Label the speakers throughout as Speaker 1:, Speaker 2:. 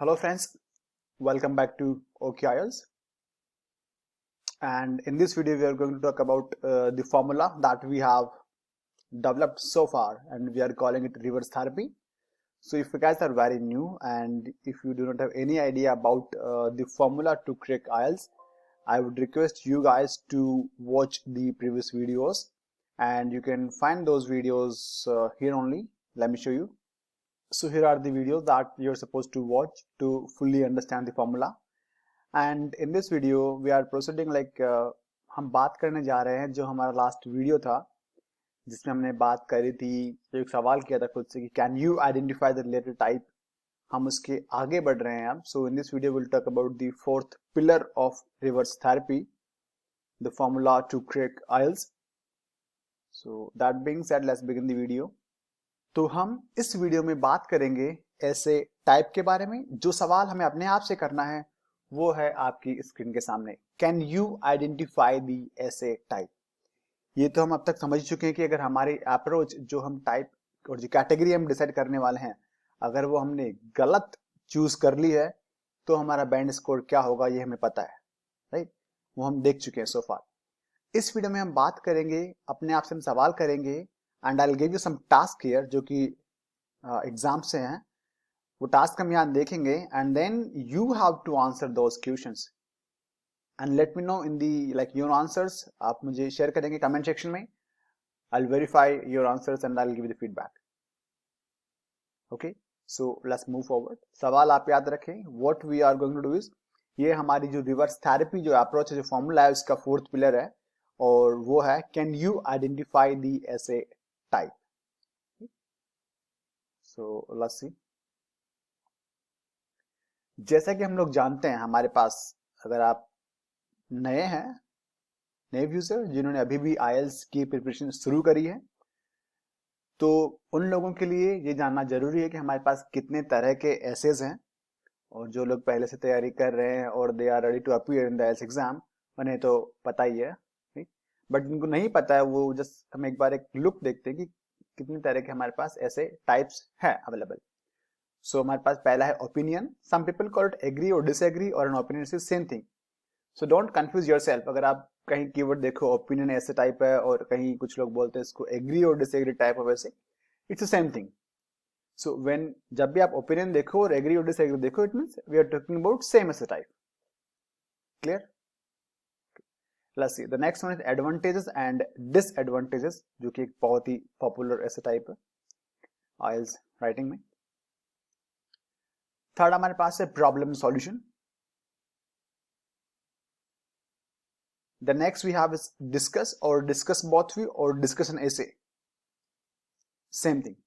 Speaker 1: Hello friends, welcome back to OKIELTS, and in this video we are going to talk about the formula that we have developed so far, and we are calling it reverse therapy. So if you guys are very new and if you do not have any idea about the formula to crack IELTS, I would request you guys to watch the previous videos, and you can find those videos here only. Let me show you. So here are the videos that you're supposed to watch to fully understand the formula. And in this video we are proceeding like हम बात करने जा रहे हैं जो हमारा last video था जिसमें हमने बात करी थी, एक सवाल किया था खुद से कि can you identify the letter type. हम उसके आगे बढ़ रहे हैं अब। So in this video will talk about the fourth pillar of reverse therapy, the formula to crack IELTS. So that being said, let's begin the video. तो हम इस वीडियो में बात करेंगे ऐसे टाइप के बारे में। जो सवाल हमें अपने आप से करना है वो है आपकी स्क्रीन के सामने, कैन यू आइडेंटिफाई दी ऐसे टाइप। ये तो हम अब तक समझ चुके हैं कि अगर हमारी अप्रोच जो हम टाइप और जो कैटेगरी हम डिसाइड करने वाले हैं, अगर वो हमने गलत चूज कर ली है तो हमारा बैंड स्कोर क्या होगा ये हमें पता है, राइट। वो हम देख चुके हैं सो फार। इस वीडियो में हम बात करेंगे, अपने आप से हम सवाल करेंगे, and I will give you some task here जो कि एग्जाम से हैं। वो टास्क हम यहाँ देखेंगे and then you have to answer those questions and let me know in the like your answers. आप मुझे शेयर करेंगे कमेंट सेक्शन में। I will verify your answers and I will give the feedback. Okay, so let's move forward. सवाल आप याद रखें, what we are going to do is, ये हमारी जो रिवर्स थेरेपी जो अप्रोच है, जो फॉर्मूला है, उसका फोर्थ पिलर है और वो है कैन यू आइडेंटिफाई दी ऐसे टाइप। So let's see. जैसा कि हम लोग जानते हैं, हमारे पास अगर आप नए हैं, नए यूजर जिन्होंने अभी भी आईएलटीएस की प्रिपरेशन शुरू करी है, तो उन लोगों के लिए ये जानना जरूरी है कि हमारे पास कितने तरह के एसेज हैं। और जो लोग पहले से तैयारी कर रहे हैं और they are ready to appear in the IELTS exam, उन्हें तो पता ही है, बट जिनको नहीं पता है वो जस्ट हम एक बार एक लुक देखते हैं कि कितने तरह के हमारे पास ऐसे टाइप्स हैं अवेलेबल। सो हमारे पास पहला है opinion. Some people call it agree और डिसएग्री, और an opinion is same thing. So don't confuse yourself. अगर आप कहीं कीवर्ड देखो ओपिनियन ऐसे टाइप है और कहीं कुछ लोग बोलते हैं इसको एग्री और डिसएग्री टाइप ऑफ ऐसे, it's the same thing. So when जब भी आप ओपिनियन देखो और एग्री और डिसएग्री देखो, it means we are talking about same essay type. Clear? Let's see the next one is advantages and disadvantages, जो कि एक बहुत ही पॉपुलर ऐसे टाइप है आईएलटीएस राइटिंग में। थर्ड हमारे पास है problem solution. The next we have is discuss or discuss both view or discuss an essay. Same thing.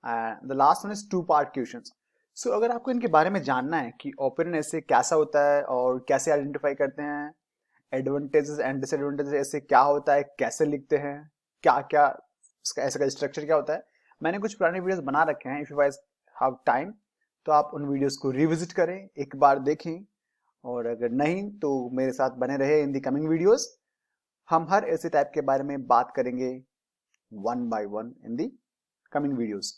Speaker 1: And the last one is two part questions. So अगर आपको इनके बारे में जानना है कि ओपिनियन ऐसे कैसा होता है और कैसे आइडेंटिफाई करते हैं, एडवांटेजेस एंड डिसएडवांटेजेस ऐसे क्या होता है, कैसे लिखते हैं, क्या क्या इसका ऐसे का स्ट्रक्चर क्या होता है, मैंने कुछ पुराने वीडियोस बना रखे हैं। If you guys have time तो आप उन वीडियोस को रिविजिट करें, एक बार देखें, और अगर नहीं तो मेरे साथ बने रहे इन दी कमिंग वीडियोस। हम हर ऐसे टाइप के बारे में बात करेंगे one by one in the coming videos.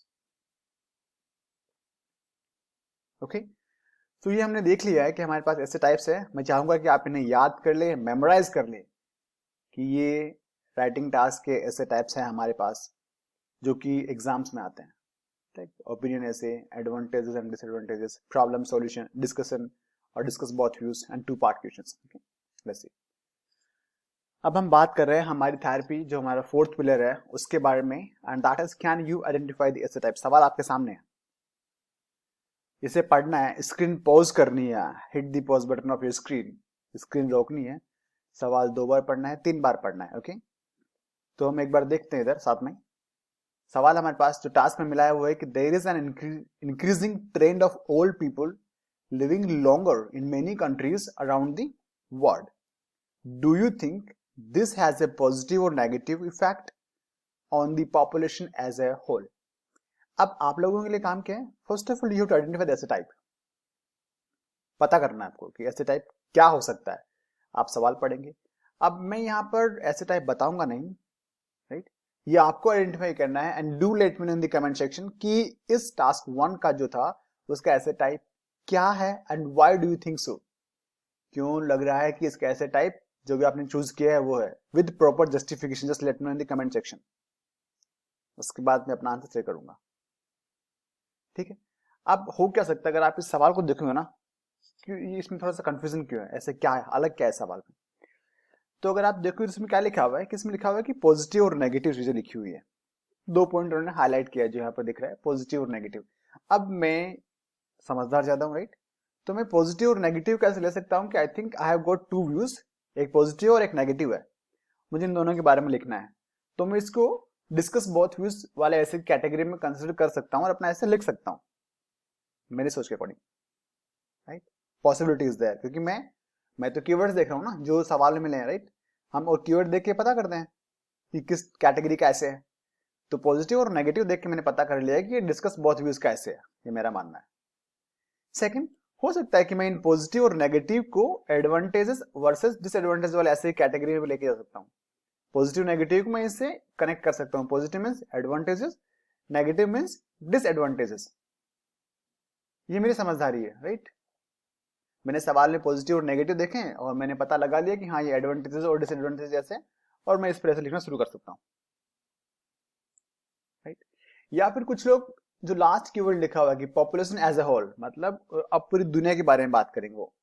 Speaker 1: Okay, तो ये हमने देख लिया है कि हमारे पास ऐसे टाइप्स है। मैं चाहूंगा कि आप इन्हें याद कर ले, मेमोराइज कर ले कि ये राइटिंग टास्क के ऐसे टाइप्स हैं हमारे पास जो कि एग्जाम्स में आते हैं। Opinion essay, advantages and disadvantages, problem solution, discussion और discuss both views and two part questions. Okay, let's see. अब हम बात कर रहे हैं हमारी थेरेपी जो हमारा फोर्थ पिलर है उसके बारे में, and that is can you identify the ऐसे टाइप। सवाल आपके सामने है, इसे पढ़ना है, स्क्रीन पॉज करनी है, hit the pause button of your screen, screen रोकनी है, सवाल 2 बार पढ़ना है, 3 बार पढ़ना है। ओके, तो हम एक बार देखते हैं इधर साथ में। सवाल हमारे पास जो टास्क में मिला है वो है कि there is an increasing trend of old people living longer in many countries around the world. Do you think this has a positive or negative effect on the population as a whole? अब आप लोगों के लिए काम क्या है? First of all you to identify the ऐसे type. पता करना है आपको कि ऐसे टाइप क्या हो सकता है। आप सवाल पढ़ेंगे। अब मैं यहाँ पर ऐसे टाइप बताऊंगा नहीं, राइट, ये आपको आइडेंटिफाई करना है। And do let me know in the comment section कि इस टास्क 1 का जो था उसका ऐसे टाइप क्या है and why do you think so, क्यों लग रहा है कि इसका ऐसे टाइप जो भी आपने चूज किया है वो है, with proper justification just let me know in the comment section. उसके बाद मैं अपना आंसर शेयर करूंगा, ठीक है। अब हो क्या सकता है अगर आप इस सवाल को देखोगे ना, कि ये इसमें थोड़ा सा कंफ्यूजन क्यों है, ऐसे क्या है, अलग क्या है सवाल में। तो अगर आप देखो इसमें क्या लिखा हुआ है कि इसमें लिखा हुआ है कि पॉजिटिव और नेगेटिव चीजें लिखी हुई है, 2 पॉइंट उन्होंने हाईलाइट किया है जो यहाँ पर दिख रहा है, पॉजिटिव और नेगेटिव। अब मैं समझदार ज्यादा हूँ, राइट, तो मैं पॉजिटिव और नेगेटिव कैसे ले सकता हूँ कि I think I have got 2 views, एक पॉजिटिव और एक नेगेटिव है, मुझे इन दोनों के बारे में लिखना है। तो मैं इसको डिस्कस बोथ व्यूज वाले ऐसे कैटेगरी में कंसिडर कर सकता हूँ और अपना ऐसे लिख सकता हूँ मेरी सोच के according, right. Possibility is there, क्योंकि मैं तो कीवर्ड्स देख रहा हूँ ना जो सवाल में मिले हैं, राइट। हम और कीवर्ड देख के पता करते हैं कि किस कैटेगरी का ऐसे है। तो पॉजिटिव और नेगेटिव देख के मैंने पता कर लिया है कि डिस्कस बोथ व्यूज का ऐसे है, ये मेरा मानना है। सेकंड, हो सकता है कि मैं इन पॉजिटिव और नेगेटिव को एडवांटेजेस वर्सेस डिसएडवांटेज वाले ऐसे कैटेगरी में लेके जा सकता हूँ। पॉजिटिव नेगेटिव को मैं इससे कनेक्ट कर सकता हूँ, positive means advantages, negative means disadvantages. ये मेरी समझदारी है, राइट। मैंने सवाल में पॉजिटिव और नेगेटिव देखे और मैंने पता लगा लिया कि हाँ ये एडवांटेजेस और डिसएडवांटेजेस ऐसे, और मैं इस पर ऐसे लिखना शुरू कर सकता हूँ, राइट। या फिर कुछ लोग जो लास्ट कीवर्ड लिखा हुआ है कि पॉपुलेशन एज ए होल, मतलब अब पूरी दुनिया के बारे में बात करेंगे, वो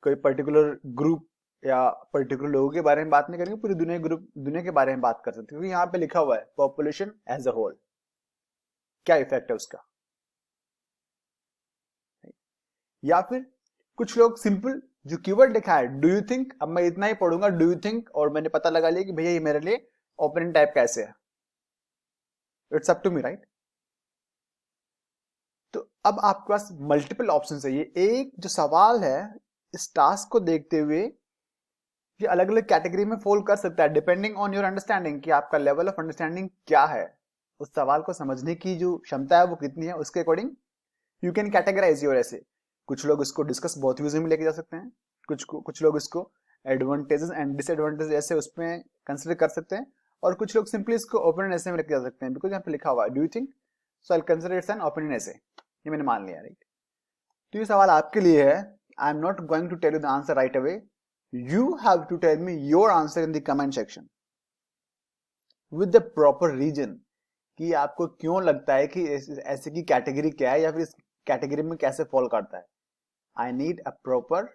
Speaker 1: कोई पर्टिकुलर ग्रुप या पर्टिकुलर लोगों के बारे में बात नहीं करेंगे, पूरी दुनिया के बारे में बात कर सकते हैं, क्योंकि यहाँ पे लिखा हुआ है पॉपुलेशन एज ए होल, क्या इफेक्ट है उसका। या फिर कुछ लोग सिंपल जो कीवर्ड लिखा है डू यू थिंक, अब मैं इतना ही पढ़ूंगा डू यू थिंक, और मैंने पता लगा लिया कि भैया ये मेरे लिए ओपनिंग टाइप कैसे है। It's up to me, right. तो अब आपके पास मल्टीपल ऑप्शन है। ये एक जो सवाल है इस टास्क को देखते हुए ये अलग अलग कैटेगरी में फॉल कर सकता है, डिपेंडिंग ऑन योर अंडरस्टैंडिंग, कि आपका लेवल ऑफ अंडरस्टैंडिंग क्या है, उस सवाल को समझने की जो क्षमता है वो कितनी है, उसके according you can categorize your ऐसे। कुछ लोग इसको डिस्कस बहुत यूज में लेके जा सकते हैं, कुछ लोग इसको एडवांटेजेस एंड डिसएडवांटेजेस ऐसे उसमें कंसिडर कर सकते हैं, और कुछ लोग सिंपली इसको ओपिनियन ऐसे में लेके जा सकते हैं, बिकॉज यहाँ पे लिखा हुआ है do you think, so I consider it's an opinion ऐसे, ये मैंने मान लिया, राइट। तो ये सवाल आपके लिए है, I am not going to tell you the answer right away, you have to tell me your answer in the comment section with the proper reason, कि आपको क्यों लगता है कि ऐसे की कैटेगरी क्या है या फिर इस कैटेगरी में कैसे फॉल करता है। I need a proper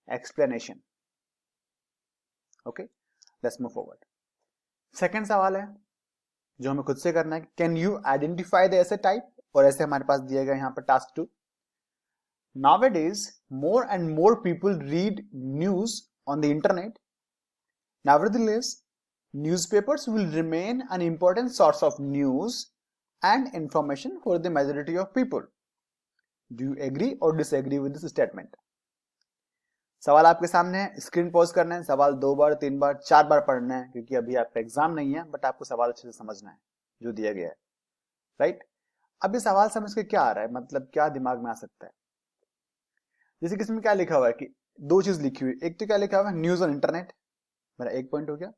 Speaker 1: explanation, okay. Let's move forward. Second सवाल है जो हमें खुद से करना है, कैन यू आइडेंटिफाई द ऐसे टाइप, और ऐसे हमारे पास दिया गया यहाँ पर task 2। Nowadays, more and more people read news on the internet. Nevertheless, newspapers will remain an important source of news and information for the majority of people. Do you agree or disagree with this statement? सवाल आपके सामने है, screen pause करना है, सवाल 2 बार 3 बार 4 बार पढ़ना है, क्योंकि अभी आपका एग्जाम नहीं है, बट आपको सवाल अच्छे से समझना है जो दिया गया है, राइट। अब ये सवाल समझ के क्या आ रहा है, मतलब क्या दिमाग में आ सकता है। जैसे कि इसमें क्या लिखा हुआ है कि 2 चीज लिखी हुई, एक तो क्या लिखा हुआ है न्यूज ऑन इंटरनेट, मेरा 1 पॉइंट हो गया।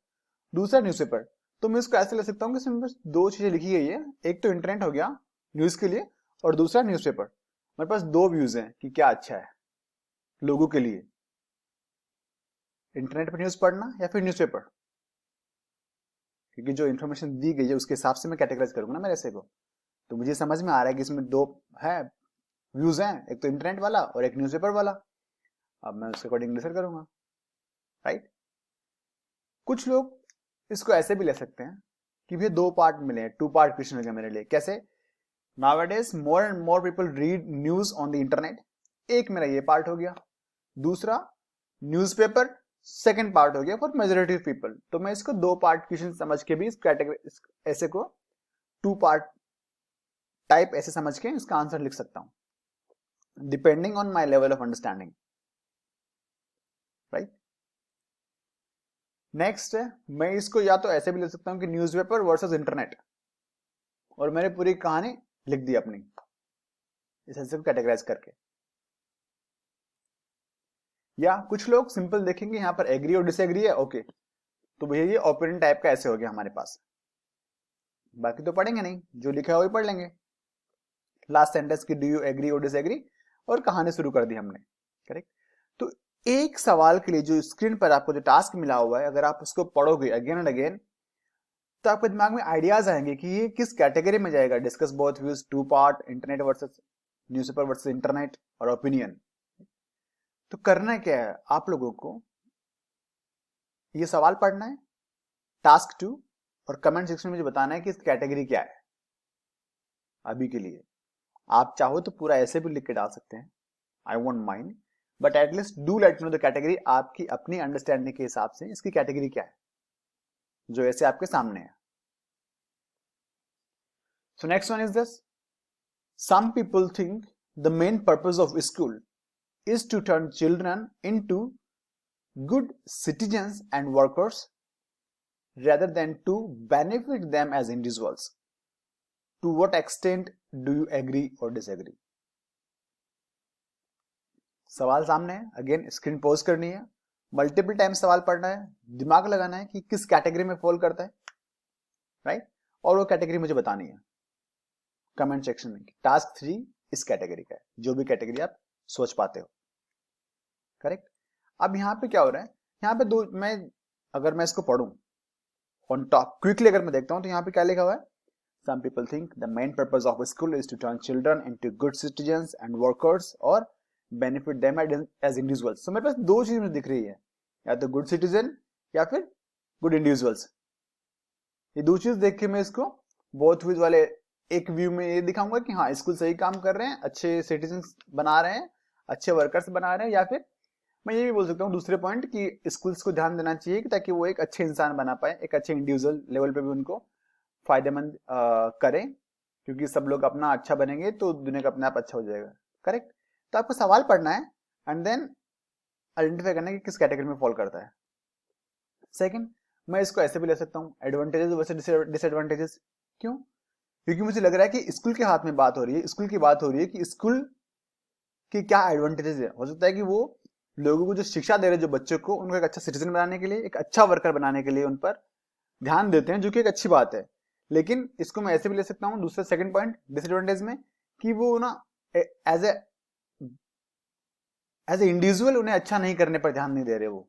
Speaker 1: दूसरा न्यूज़पेपर, तो मैं इसको ऐसे ले सकता हूँ कि इसमें बस 2 चीजें लिखी गई है, एक तो इंटरनेट हो गया न्यूज के लिए, और दूसरा न्यूज़पेपर। मेरे पास 2 व्यूज हैं कि क्या अच्छा है लोगों के लिए, इंटरनेट पर न्यूज पढ़ना या फिर न्यूज़पेपर, क्योंकि जो इन्फॉर्मेशन दी गई है उसके हिसाब से मैं कैटेगराइज करूंगा ना मेरे ऐसे को। तो मुझे समझ में आ रहा है कि इसमें 2 है व्यूज हैं, एक तो इंटरनेट वाला और एक न्यूज़पेपर वाला। अब मैं उसके अकॉर्डिंग डिसाइड करूंगा, राइट। कुछ लोग इसको ऐसे भी ले सकते हैं कि भैया 2 पार्ट मिले हैं, 2 पार्ट क्वेश्चन हो गया मेरे लिए, कैसे। Nowadays more and more people read news on the internet, एक मेरा ये पार्ट हो गया। दूसरा न्यूज़पेपर, सेकंड पार्ट हो गया फॉर मेजॉरिटी ऑफ पीपल। तो मैं इसको 2 पार्ट क्वेश्चन समझ के भी इस कैटेगरी ऐसे को 2 पार्ट टाइप ऐसे समझ के इसका आंसर लिख सकता हूं, depending on my level of understanding, right. Next है, मैं इसको या तो ऐसे भी लिख सकता हूं कि न्यूज़पेपर वर्सेस इंटरनेट, और मैंने पूरी कहानी लिख दी अपनी इस ऐसे को कैटेगराइज करके। या कुछ लोग सिंपल देखेंगे यहाँ पर एग्री और डिसएग्री है, ओके, तो भैया ये ओपिनियन टाइप का ऐसे हो गया हमारे पास, बाकी तो पढ़ेंगे नहीं, जो लिखा है वही पढ़ लेंगे। लास्ट सेंटेंस की डू यू एग्री और डिसएग्री, और कहानी शुरू कर दी हमने। करेक्ट। तो एक सवाल के लिए जो स्क्रीन पर आपको जो टास्क मिला हुआ है, अगर आप उसको पढ़ोगे अगेन एंड अगेन, तो आपके दिमाग में आइडियाज आएंगे कि ये किस कैटेगरी में जाएगा। Discuss both views, 2 part, internet versus newspaper versus internet, और ओपिनियन। तो करना क्या है आप लोगों को, ये सवाल पढ़ना है, टास्क 2, और कमेंट सेक्शन में मुझे बताना है कि इस कैटेगरी क्या है। अभी के लिए आप चाहो तो पूरा ऐसे भी लिख के डाल सकते हैं, I won't mind, but at least do let know the category, आपकी अपनी अंडरस्टैंडिंग के हिसाब से इसकी कैटेगरी क्या है जो ऐसे आपके सामने है। So next one is this, some people think the main purpose of school is to turn children into good citizens and workers rather than to benefit them as individuals. To what extent do you agree or disagree? सवाल सामने है, again screen pause करनी है, multiple time सवाल पढ़ना है, दिमाग लगाना है कि किस कैटेगरी में फॉल करता है, राइट? और वो कैटेगरी मुझे बतानी है कमेंट सेक्शन में। टास्क 3 इस कैटेगरी का है, जो भी कैटेगरी आप सोच पाते हो। करेक्ट। अब यहां पे क्या हो रहा है, यहां पे अगर मैं इसको पढ़ूं ऑन टॉप क्विकली, अगर मैं देखता हूं तो यहाँ पे क्या लिखा हुआ है, some people think the main purpose of a school is to turn children into good citizens and workers or benefit them as individuals. So मेरे पास दो चीज मुझे दिख रही है, या तो गुड सिटीजन या फिर गुड इंडिविजुअल्स। ये दो चीज देख के मैं इसको बोथ विद वाले एक व्यू में ये दिखाऊंगा कि हाँ स्कूल सही काम कर रहे हैं, अच्छे सिटीजन बना रहे हैं, अच्छे वर्कर्स बना रहे हैं, या फिर मैं ये भी बोल सकता हूँ दूसरे पॉइंट कि स्कूल्स को ध्यान देना चाहिए कि ताकि वो एक अच्छे इंसान बना पाए, एक अच्छे इंडिविजुअल लेवल पे भी उनको फायदेमंद करें, क्योंकि सब लोग अपना अच्छा बनेंगे तो दुनिया का अपने आप अच्छा हो जाएगा। करेक्ट। तो आपको सवाल पढ़ना है एंड देन आइडेंटिफाई करना है कि किस कैटेगरी में फॉल करता है। सेकंड, मैं इसको ऐसे भी ले सकता हूँ, एडवांटेजेस वर्सेस डिसएडवांटेजेस। क्यों? क्योंकि मुझे लग रहा है कि स्कूल के हाथ में बात हो रही है, स्कूल की बात हो रही है कि स्कूल की क्या एडवांटेजेस है। हो सकता है कि वो लोगों को जो शिक्षा दे रहे हैं, जो बच्चों को, उनको एक अच्छा सिटीजन बनाने के लिए, एक अच्छा वर्कर बनाने के लिए उन पर ध्यान देते हैं, जो कि एक अच्छी बात है। लेकिन इसको मैं ऐसे भी ले सकता हूँ दूसरा सेकंड पॉइंट डिसएडवांटेज में, कि वो ना एज ए इंडिविजुअल उन्हें अच्छा नहीं करने पर ध्यान नहीं दे रहे वो।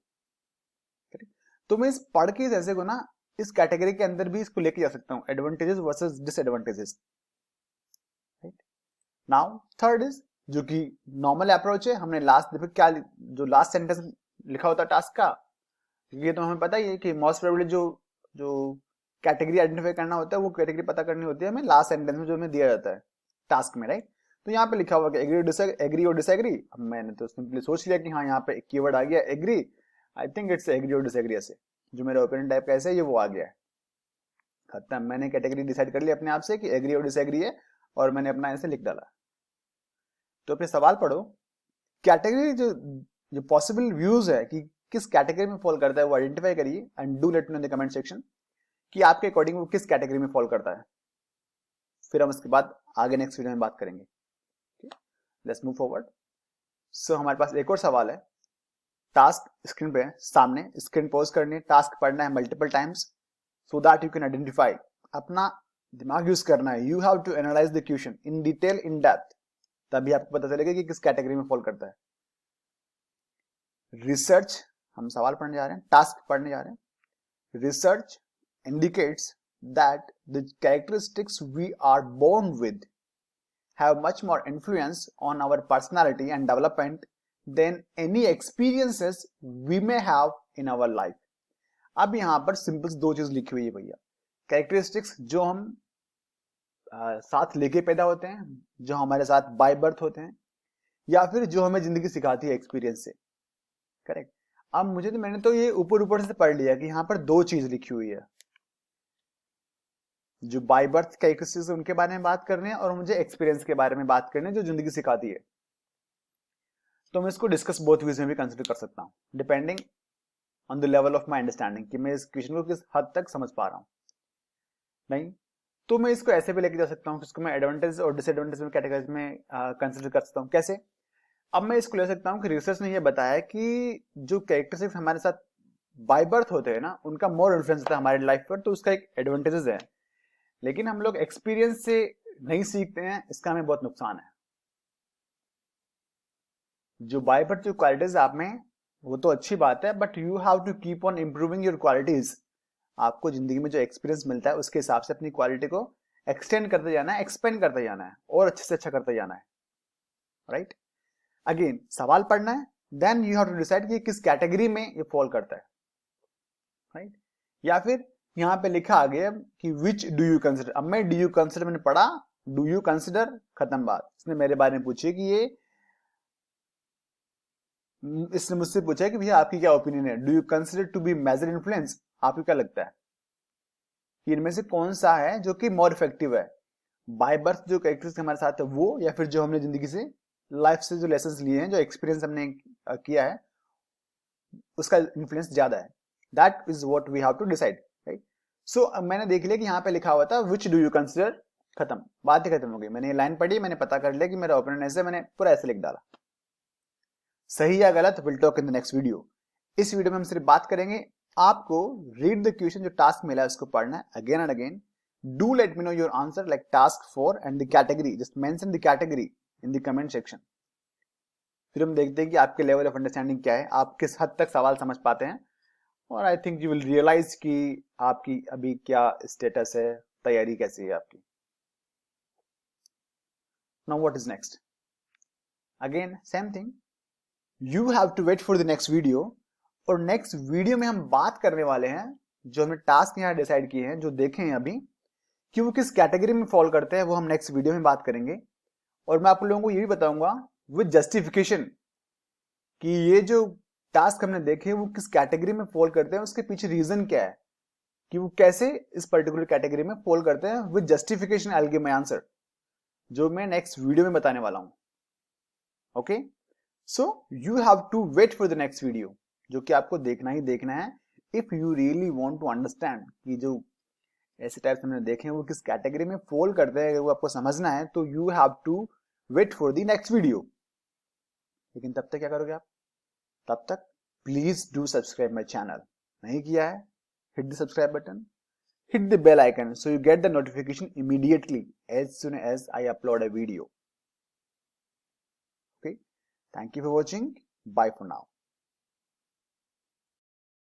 Speaker 1: तो मैं इस पढ़ के ऐसे को ना इस कैटेगरी के अंदर भी इसको लेके जा सकता हूँ, advantages versus disadvantages. Now third is, जो कि नॉर्मल अप्रोच है, हमने लास्ट देखो क्या जो लास्ट सेंटेंस लिखा होता है टास्क का, ये तो हमें पता ही है कि मोस्ट प्रोबेबली जो कैटेगरी आइडेंटिफाई करना होता है, वो कैटेगरी पता करनी होती है हमें लास्ट सेंटेंस में जो हमें दिया जाता है टास्क में, राइट? तो यहाँ पे लिखा हुआ कि एग्री और डिसएग्री। अब मैंने तो सिंपली सोच लिया कि हाँ यहाँ पे कीवर्ड आ गया agree, I think it's agree और डिसएग्री, ऐसे जो मेरा ओपिनियन टाइप का ऐसे है ये वो आ गया है, खत्म। मैंने कैटेगरी डिसाइड कर ली अपने आप से कि एग्री और डिसएग्री है, और मैंने अपना ऐसे लिख डाला। तो अपने सवाल पढ़ो, कैटेगरी जो पॉसिबल व्यूज है कि किस कैटेगरी में फॉल करता है वो आइडेंटिफाई करिए, and do let me know in the comment section कि आपके अकॉर्डिंग वो किस कैटेगरी में फॉल करता है। फिर हम उसके बाद आगे नेक्स्ट वीडियो में बात करेंगे। Let's move forward. सो हमारे पास एक और सवाल है, टास्क स्क्रीन पे सामने, स्क्रीन पॉज करनी है, टास्क पढ़ना है multiple times so that you can identify, अपना दिमाग यूज करना है। You have to analyse the question in detail, in depth, तभी आपको पता चलेगा कि किस कैटेगरी में फॉल करता है। रिसर्च, हम सवाल पढ़ने जा रहे हैं, टास्क पढ़ने जा रहे हैं। Research indicates that the characteristics we are born with have much more influence on our personality and development than any experiences we may have in our life. अब यहां पर सिंपल दो चीज लिखी हुई है भैया, कैरेक्टरिस्टिक्स जो हम साथ लेके पैदा होते हैं, जो हमारे साथ बाय बर्थ होते हैं, या फिर जो हमें जिंदगी सिखाती है एक्सपीरियंस से। करेक्ट। अब मैंने तो ये ऊपर ऊपर से पढ़ लिया कि यहाँ पर दो चीज लिखी हुई है, जो बाय बर्थ कैरेक्टरिस्टिक्स उनके बारे में बात करने हैं, और मुझे एक्सपीरियंस के बारे में बात करने जो जिंदगी सिखाती है। तो मैं इसको डिस्कस बोथ वेज में भी कंसिडर कर सकता हूँ, depending on the level of my understanding कि मैं इस क्वेश्चन को किस हद तक समझ पा रहा हूँ। नहीं तो मैं इसको ऐसे भी लेके जा सकता हूँ, इसको मैं एडवांटेज और डिसएडवांटेज में कैटेगरी में कंसिडर कर सकता हूँ। कैसे? अब मैं इसको ले सकता हूँ कि रिसर्च ने यह बताया कि जो कैरेक्टरिस्टिक्स हमारे साथ बाय बर्थ होते हैं ना, उनका मोर इन्फ्लुएंस होता है हमारे लाइफ पर, तो उसका एक एडवांटेजेस है। लेकिन हम लोग एक्सपीरियंस से नहीं सीखते हैं, इसका हमें बहुत नुकसान है। जो बाय बर्थ जो क्वालिटीज आप में, वो तो अच्छी बात है, but you have to keep on improving your qualities. आपको जिंदगी में जो एक्सपीरियंस मिलता है उसके हिसाब से अपनी क्वालिटी को एक्सटेंड करते जाना है, एक्सपेंड करते जाना है और अच्छे से अच्छा करते जाना है, राइट। अगेन सवाल पढ़ना है, then you have to decide कि किस कैटेगरी में ये फॉल करता है, राइट। या फिर यहाँ पे लिखा आ गया कि विच डू यू कंसिडर। अब मैं डू यू कंसिडर मैंने पढ़ा, डू यू कंसिडर खत्म बात। इसने मेरे बारे में पूछी कि इसने मुझसे पूछा कि भैया आपकी क्या ओपिनियन है, do you consider to be major influence, आपको क्या लगता है कि इनमें से कौन सा है जो कि मोर इफेक्टिव है, बाय बर्थ जो कैरेक्टर्स हमारे साथ है वो, या फिर जो हमने जिंदगी से लाइफ से जो लेसन्स लिए हैं, जो एक्सपीरियंस हमने किया है उसका इन्फ्लुएंस ज्यादा है। That is what we have to decide, right. So मैंने देख लिया कि यहाँ पे लिखा हुआ था विच डू यू कंसिडर, खत्म, बात ही खत्म हो गई। मैंने ये लाइन पढ़ी, मैंने पता कर लिया कि मेरा ओपिनियन ऐसे, मैंने पूरा ऐसे लिख डाला। सही या गलत will talk in the next video. इस वीडियो में हम सिर्फ बात करेंगे, आपको रीड द क्वेश्चन, जो टास्क मिला है उसको पढ़ना है again and again. Do let me know your answer like task 4 and the category, just mention the category in the comment section. फिर हम देखते हैं कि आपके लेवल ऑफ अंडरस्टैंडिंग क्या है, आप किस हद तक सवाल समझ पाते हैं, और I think you will realize कि आपकी अभी क्या स्टेटस है, तैयारी कैसी है आपकी। Now what is next, again same thing, you have to wait for the next video. और नेक्स्ट वीडियो में हम बात करने वाले हैं, जो हमने टास्क यहाँ डिसाइड किए हैं, जो देखे हैं अभी कि वो किस कैटेगरी में फॉल करते हैं, वो हम नेक्स्ट वीडियो में बात करेंगे। और मैं आप लोगों को ये भी बताऊंगा विद जस्टिफिकेशन कि ये जो टास्क हमने देखे वो किस कैटेगरी में फॉल करते हैं, उसके पीछे रीजन क्या है कि वो कैसे इस पर्टिकुलर कैटेगरी में फॉल करते हैं। With justification I will give my answer, जो मैं नेक्स्ट वीडियो में बताने वाला हूं। Okay, so you have to wait for the next video, जो कि आपको देखना ही देखना है if you really want to understand कि जो ऐसे टाइप्स हमने देखे हैं वो किस कैटेगरी में फॉल करते हैं। अगर वो आपको समझना है तो you have to wait for the next video. लेकिन तब तक क्या करोगे आप, तब तक please do subscribe my channel. नहीं किया है, hit the subscribe button, hit the bell icon so you get the notification immediately as soon as I upload a video. Okay, thank you for watching. Bye for now.